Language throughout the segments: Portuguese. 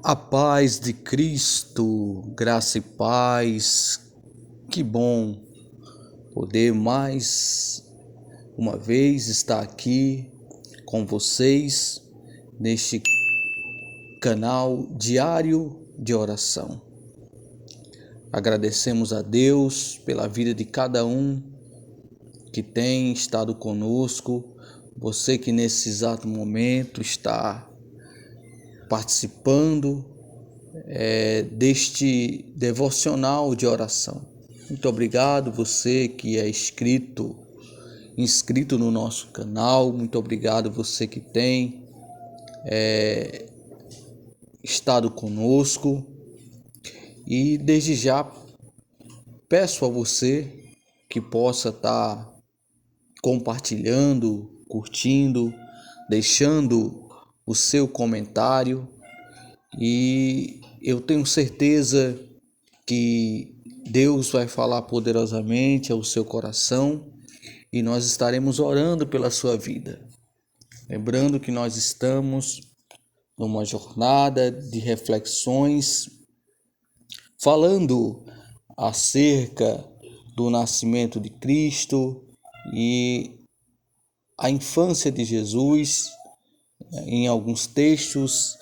A paz de Cristo, graça e paz, que bom poder mais uma vez estar aqui com vocês neste canal diário de oração. Agradecemos a Deus pela vida de cada um que tem estado conosco, você que nesse exato momento está participando deste devocional de oração. Muito obrigado você que é inscrito no nosso canal, muito obrigado você que tem estado conosco e desde já peço a você que possa estar compartilhando, curtindo, deixando o seu comentário. E eu tenho certeza que Deus vai falar poderosamente ao seu coração e nós estaremos orando pela sua vida. Lembrando que nós estamos numa jornada de reflexões falando acerca do nascimento de Cristo e a infância de Jesus, em alguns textos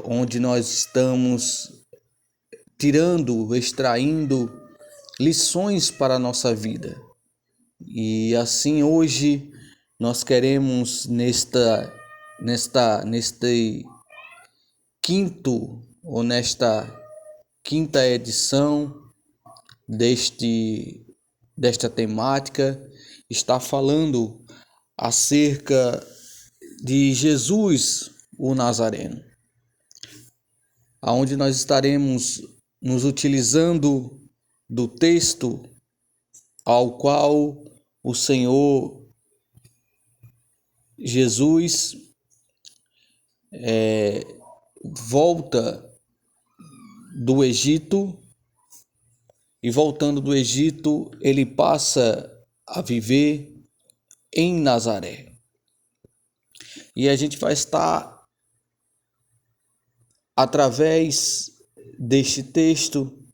onde nós estamos extraindo lições para a nossa vida. E assim hoje nós queremos nesta quinta edição desta temática estar falando acerca de Jesus, o Nazareno, aonde nós estaremos nos utilizando do texto ao qual o Senhor Jesus volta do Egito, e voltando do Egito, ele passa a viver em Nazaré. E a gente vai estar, através deste texto,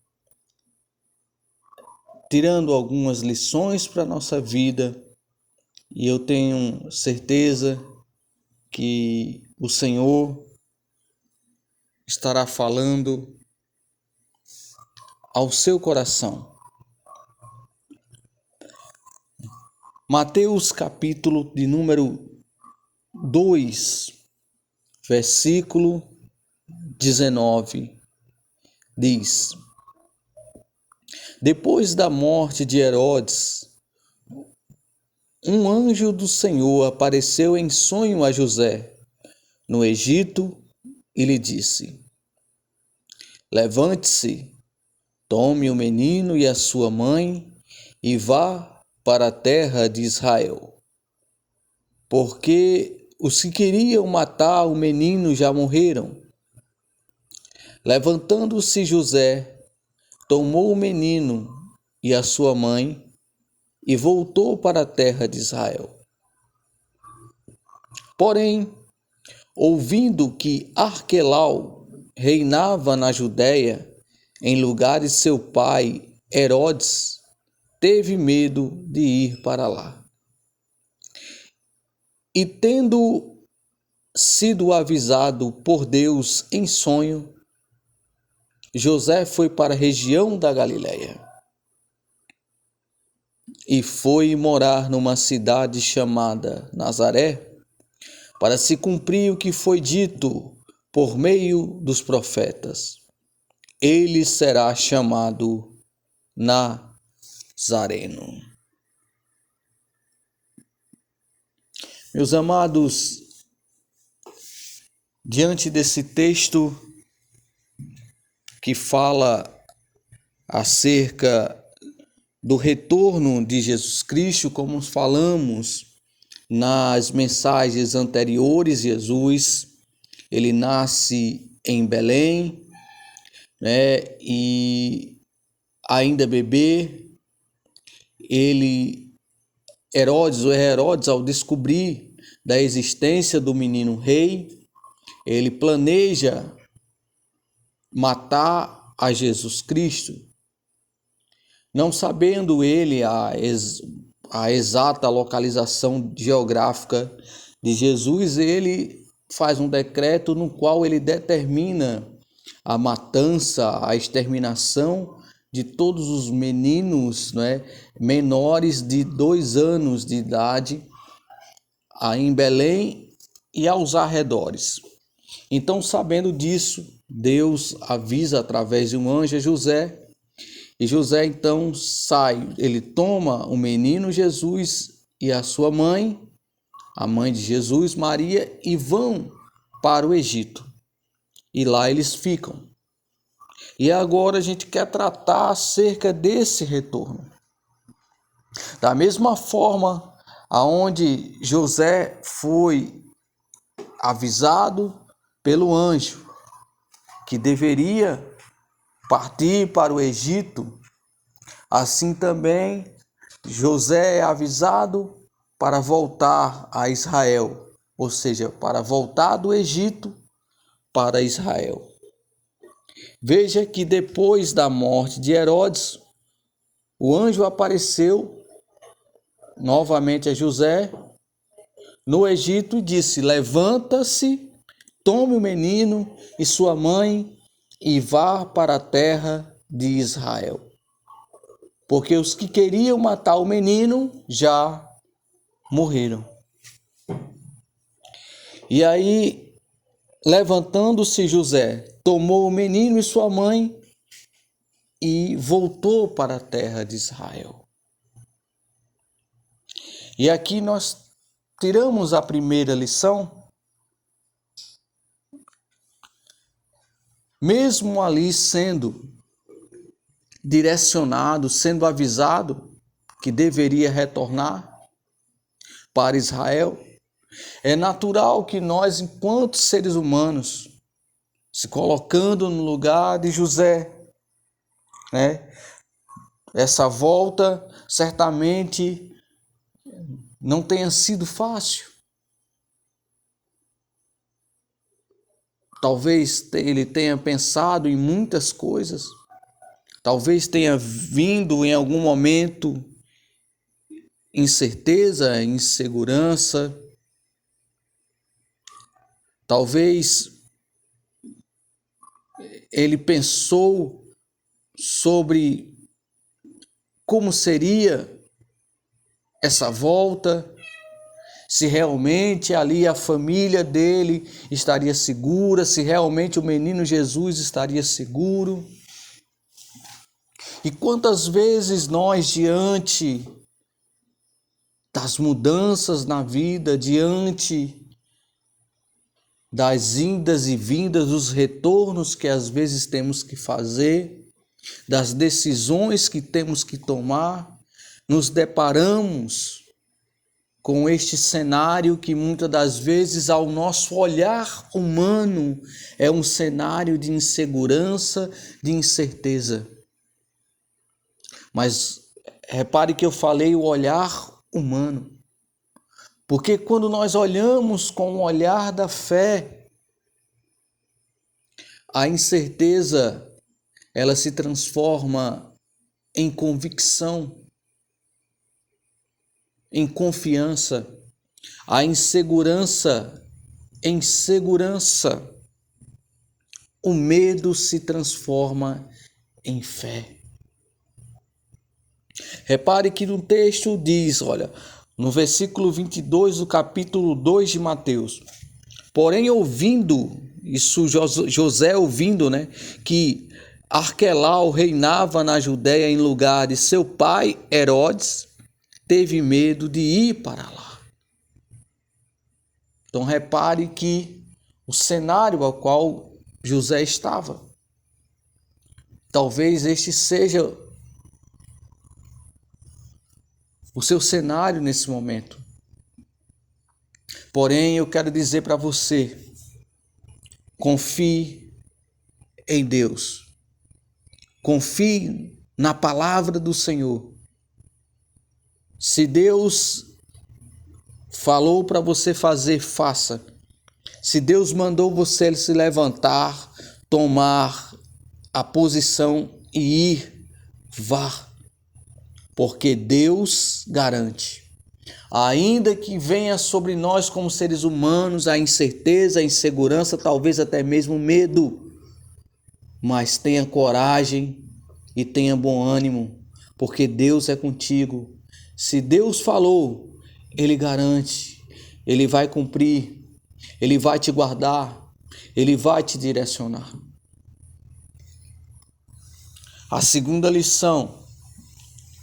tirando algumas lições para a nossa vida, e eu tenho certeza que o Senhor estará falando ao seu coração. Mateus capítulo de número 2, versículo 19, diz: Depois da morte de Herodes, um anjo do Senhor apareceu em sonho a José, no Egito, e lhe disse: Levante-se, tome o menino e a sua mãe e vá para a terra de Israel, porque os que queriam matar o menino já morreram. Levantando-se José, tomou o menino e a sua mãe e voltou para a terra de Israel. Porém, ouvindo que Arquelau reinava na Judéia, em lugar de seu pai Herodes, teve medo de ir para lá. E tendo sido avisado por Deus em sonho, José foi para a região da Galiléia e foi morar numa cidade chamada Nazaré, para se cumprir o que foi dito por meio dos profetas: ele será chamado Nazareno. Meus amados, diante desse texto que fala acerca do retorno de Jesus Cristo, como falamos nas mensagens anteriores, Jesus, ele nasce em Belém, e ainda bebê, Herodes, ao descobrir da existência do menino rei, ele planeja matar a Jesus Cristo, não sabendo ele a exata localização geográfica de Jesus, ele faz um decreto no qual ele determina a matança, a exterminação de todos os meninos, menores de 2 anos de idade, em Belém e aos arredores. Então, sabendo disso, Deus avisa através de um anjo a José, e José então sai, ele toma o menino Jesus e a sua mãe, a mãe de Jesus, Maria, e vão para o Egito. E lá eles ficam. E agora a gente quer tratar acerca desse retorno. Da mesma forma aonde José foi avisado pelo anjo que deveria partir para o Egito, assim também José é avisado para voltar a Israel, ou seja, para voltar do Egito para Israel. Veja que depois da morte de Herodes, o anjo apareceu novamente a José no Egito e disse: levanta-se, tome o menino e sua mãe e vá para a terra de Israel. Porque os que queriam matar o menino já morreram. E aí, levantando-se José, tomou o menino e sua mãe e voltou para a terra de Israel. E aqui nós tiramos a primeira lição. Mesmo ali sendo direcionado, sendo avisado que deveria retornar para Israel, é natural que nós, enquanto seres humanos, se colocando no lugar de José, essa volta certamente não tenha sido fácil. Talvez ele tenha pensado em muitas coisas, talvez tenha vindo em algum momento incerteza, insegurança, talvez ele pensou sobre como seria essa volta, se realmente ali a família dele estaria segura, se realmente o menino Jesus estaria seguro. E quantas vezes nós, diante das mudanças na vida, diante das indas e vindas, dos retornos que às vezes temos que fazer, das decisões que temos que tomar, nos deparamos com este cenário que muitas das vezes, ao nosso olhar humano, é um cenário de insegurança, de incerteza. Mas repare que eu falei o olhar humano, porque quando nós olhamos com o olhar da fé, a incerteza ela se transforma em convicção, em confiança, a insegurança em segurança, o medo se transforma em fé. Repare que no texto diz, olha, no versículo 22 do capítulo 2 de Mateus: porém ouvindo, isso José ouvindo, que Arquelau reinava na Judéia em lugar de seu pai Herodes, teve medo de ir para lá. Então repare que o cenário ao qual José estava, talvez este seja o seu cenário nesse momento. Porém, eu quero dizer para você, confie em Deus. Confie na palavra do Senhor. Se Deus falou para você fazer, faça. Se Deus mandou você se levantar, tomar a posição e ir, vá, porque Deus garante. Ainda que venha sobre nós como seres humanos a incerteza, a insegurança, talvez até mesmo medo, mas tenha coragem e tenha bom ânimo, porque Deus é contigo. Se Deus falou, Ele garante, Ele vai cumprir, Ele vai te guardar, Ele vai te direcionar. A segunda lição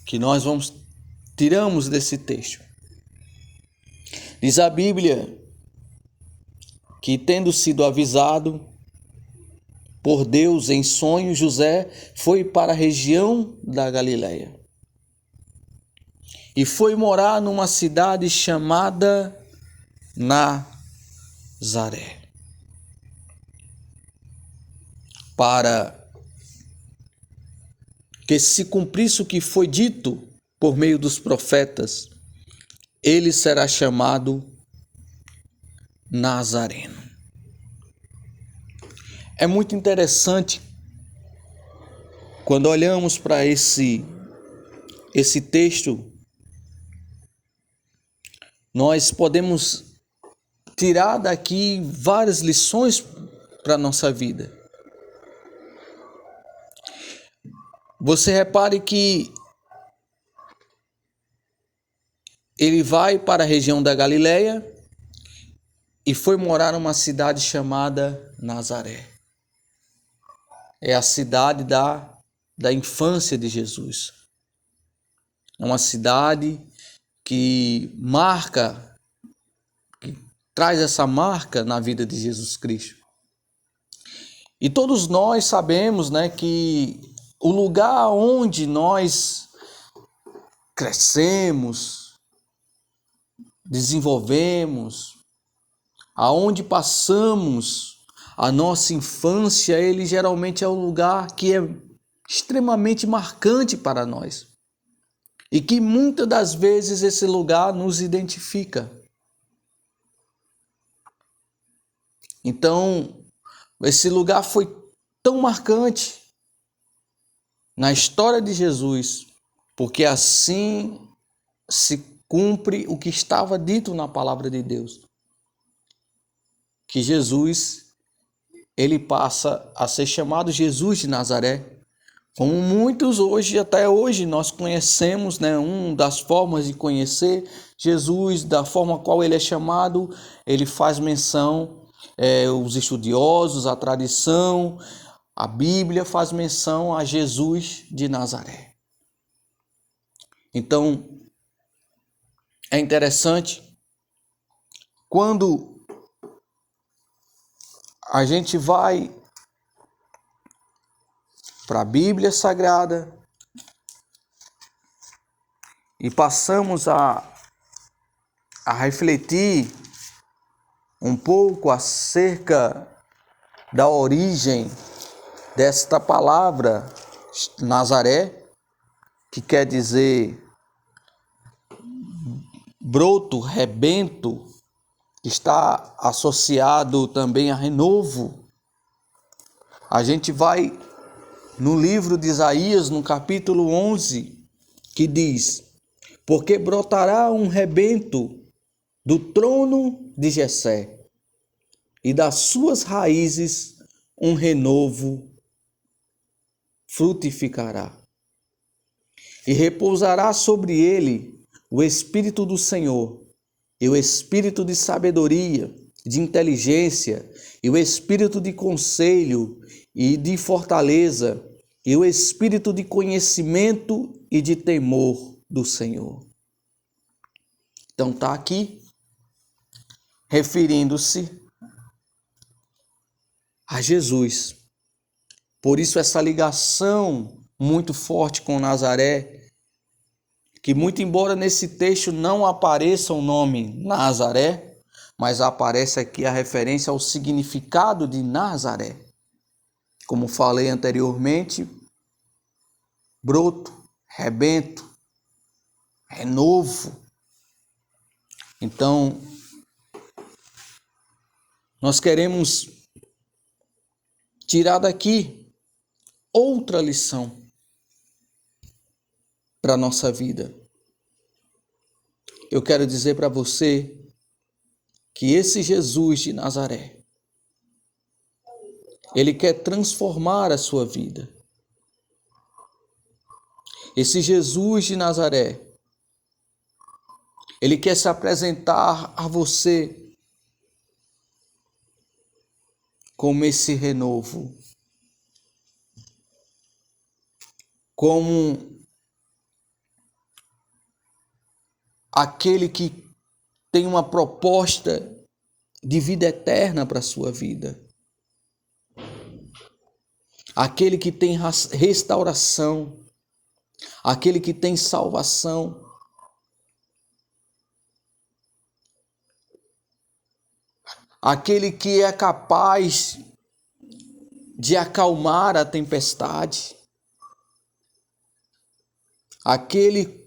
que nós tiramos desse texto, diz a Bíblia que, tendo sido avisado por Deus em sonho, José foi para a região da Galileia e foi morar numa cidade chamada Nazaré, para que se cumprisse o que foi dito por meio dos profetas: ele será chamado Nazareno. É muito interessante quando olhamos para esse texto, nós podemos tirar daqui várias lições para a nossa vida. Você repare que ele vai para a região da Galileia e foi morar numa cidade chamada Nazaré. É a cidade da infância de Jesus. É uma cidade que traz essa marca na vida de Jesus Cristo. E todos nós sabemos, né, que o lugar onde nós crescemos, desenvolvemos, aonde passamos a nossa infância, ele geralmente é um lugar que é extremamente marcante para nós. E que muitas das vezes esse lugar nos identifica. Então, esse lugar foi tão marcante na história de Jesus, porque assim se cumpre o que estava dito na palavra de Deus. Que Jesus, ele passa a ser chamado Jesus de Nazaré, como muitos hoje, até hoje, nós conhecemos, né? Uma das formas de conhecer Jesus, da forma qual ele é chamado, ele faz menção, os estudiosos, a tradição, a Bíblia faz menção a Jesus de Nazaré. Então, é interessante quando a gente vai para a Bíblia Sagrada e passamos a refletir um pouco acerca da origem desta palavra Nazaré, que quer dizer broto, rebento, está associado também a renovo. A gente vai no livro de Isaías, no capítulo 11, que diz: porque brotará um rebento do trono de Jessé, e das suas raízes um renovo frutificará. E repousará sobre ele o Espírito do Senhor, e o Espírito de sabedoria, de inteligência, e o Espírito de conselho e de fortaleza, e o Espírito de conhecimento e de temor do Senhor. Então está aqui referindo-se a Jesus. Por isso essa ligação muito forte com Nazaré, que muito embora nesse texto não apareça o nome Nazaré, mas aparece aqui a referência ao significado de Nazaré. Como falei anteriormente, broto, rebento, renovo. Então, nós queremos tirar daqui outra lição para a nossa vida. Eu quero dizer para você que esse Jesus de Nazaré, ele quer transformar a sua vida. Esse Jesus de Nazaré, ele quer se apresentar a você como esse renovo, como aquele que tem uma proposta de vida eterna para a sua vida. Aquele que tem restauração, aquele que tem salvação. Aquele que é capaz de acalmar a tempestade. Aquele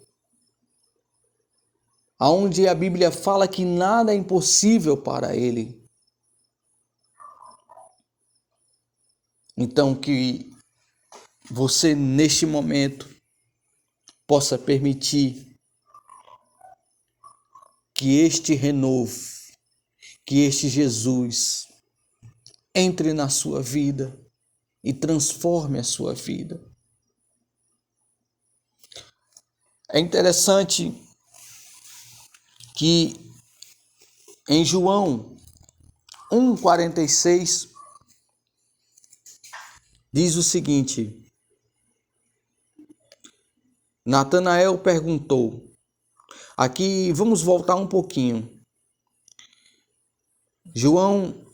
aonde a Bíblia fala que nada é impossível para ele. Então que você neste momento possa permitir que este renovo, que este Jesus entre na sua vida e transforme a sua vida. É interessante que em João 1,46 diz o seguinte: Natanael perguntou. Aqui vamos voltar um pouquinho. João,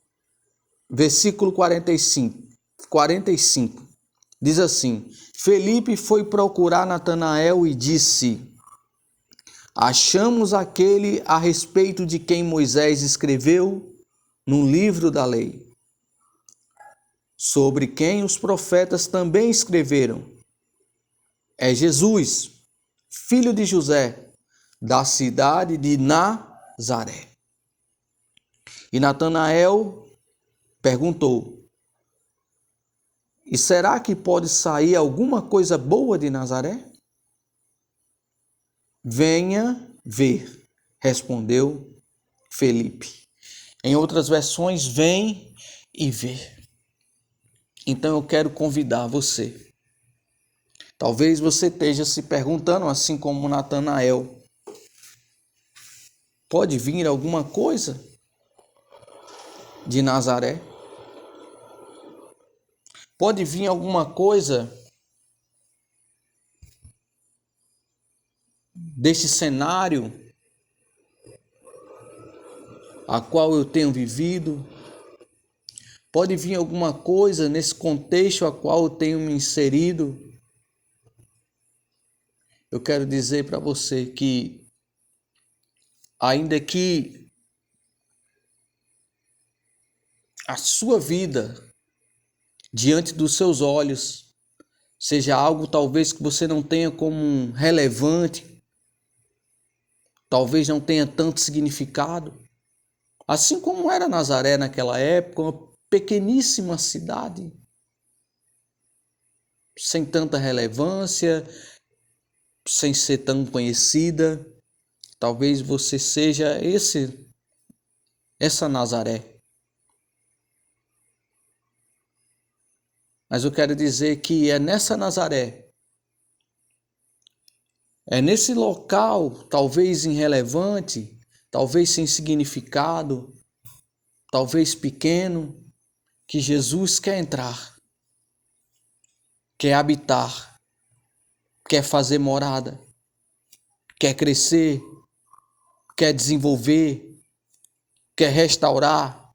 versículo 45, diz assim: Felipe foi procurar Natanael e disse: Achamos aquele a respeito de quem Moisés escreveu no livro da lei, sobre quem os profetas também escreveram. É Jesus, filho de José, da cidade de Nazaré. E Natanael perguntou: E será que pode sair alguma coisa boa de Nazaré? Venha ver, respondeu Felipe. Em outras versões, vem e vê. Então eu quero convidar você. Talvez você esteja se perguntando, assim como Natanael, pode vir alguma coisa de Nazaré? Pode vir alguma coisa deste cenário a qual eu tenho vivido? Pode vir alguma coisa nesse contexto a qual eu tenho me inserido? Eu quero dizer para você que, ainda que a sua vida, diante dos seus olhos, seja algo talvez que você não tenha como relevante, talvez não tenha tanto significado, assim como era Nazaré naquela época, uma pequeníssima cidade, sem tanta relevância, sem ser tão conhecida, talvez você seja essa Nazaré. Mas eu quero dizer que é nessa Nazaré, é nesse local, talvez irrelevante, talvez sem significado, talvez pequeno, que Jesus quer entrar, quer habitar, quer fazer morada, quer crescer, quer desenvolver, quer restaurar,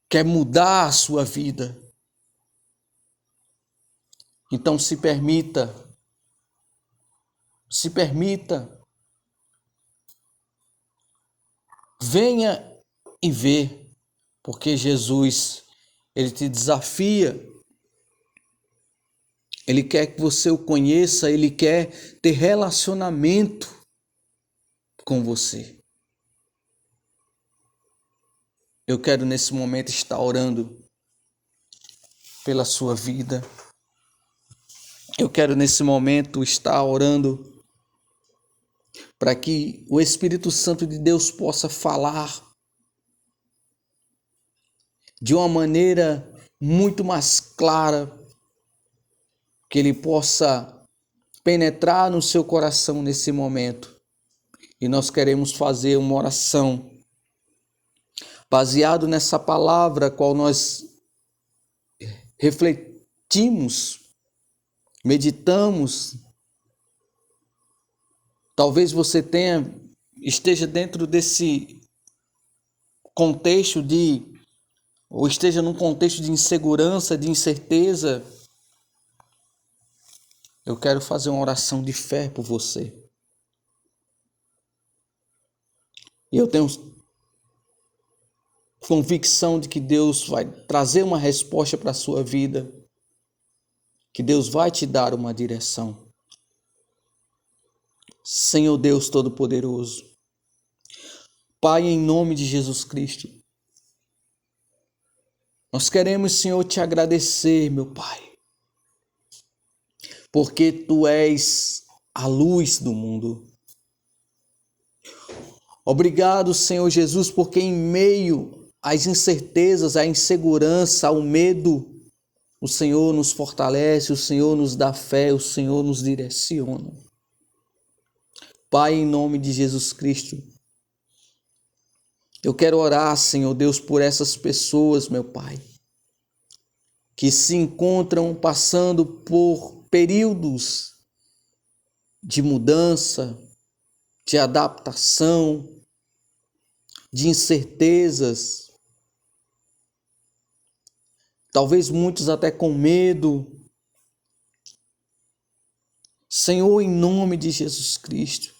quer mudar a sua vida. Então se permita, venha e vê, porque Jesus, ele te desafia, ele quer que você o conheça, ele quer ter relacionamento com você. eu quero nesse momento estar orando pela sua vida. Eu quero nesse momento estar orando para que o Espírito Santo de Deus possa falar de uma maneira muito mais clara, que ele possa penetrar no seu coração nesse momento. E nós queremos fazer uma oração baseado nessa palavra qual nós refletimos, meditamos. Talvez você esteja dentro desse contexto ou esteja num contexto de insegurança, de incerteza. Eu quero fazer uma oração de fé por você. E eu tenho convicção de que Deus vai trazer uma resposta para a sua vida, que Deus vai te dar uma direção. Senhor Deus Todo-Poderoso, Pai, em nome de Jesus Cristo, nós queremos, Senhor, te agradecer, meu Pai, porque Tu és a luz do mundo. Obrigado, Senhor Jesus, porque em meio às incertezas, à insegurança, ao medo, o Senhor nos fortalece, o Senhor nos dá fé, o Senhor nos direciona. Pai, em nome de Jesus Cristo, eu quero orar, Senhor Deus, por essas pessoas, meu Pai, que se encontram passando por períodos de mudança, de adaptação, de incertezas, talvez muitos até com medo. Senhor, em nome de Jesus Cristo,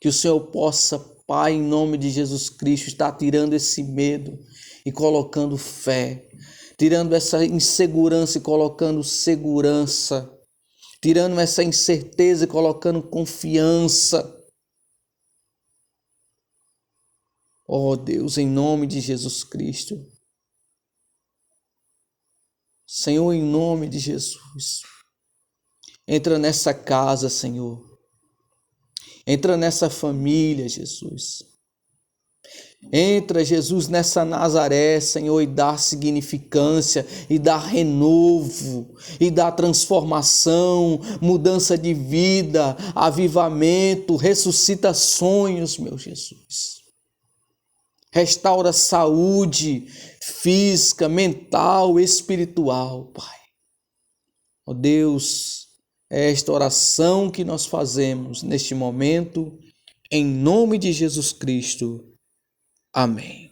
que o Senhor possa, Pai, em nome de Jesus Cristo, estar tirando esse medo e colocando fé, tirando essa insegurança e colocando segurança, tirando essa incerteza e colocando confiança. Oh Deus, em nome de Jesus Cristo. Senhor, em nome de Jesus, entra nessa casa, Senhor. Entra nessa família, Jesus. Entra, Jesus, nessa Nazaré, Senhor, e dá significância, e dá renovo, e dá transformação, mudança de vida, avivamento, ressuscita sonhos, meu Jesus. Restaura saúde física, mental, espiritual, Pai. Ó Deus, é esta oração que nós fazemos neste momento, em nome de Jesus Cristo. Amém.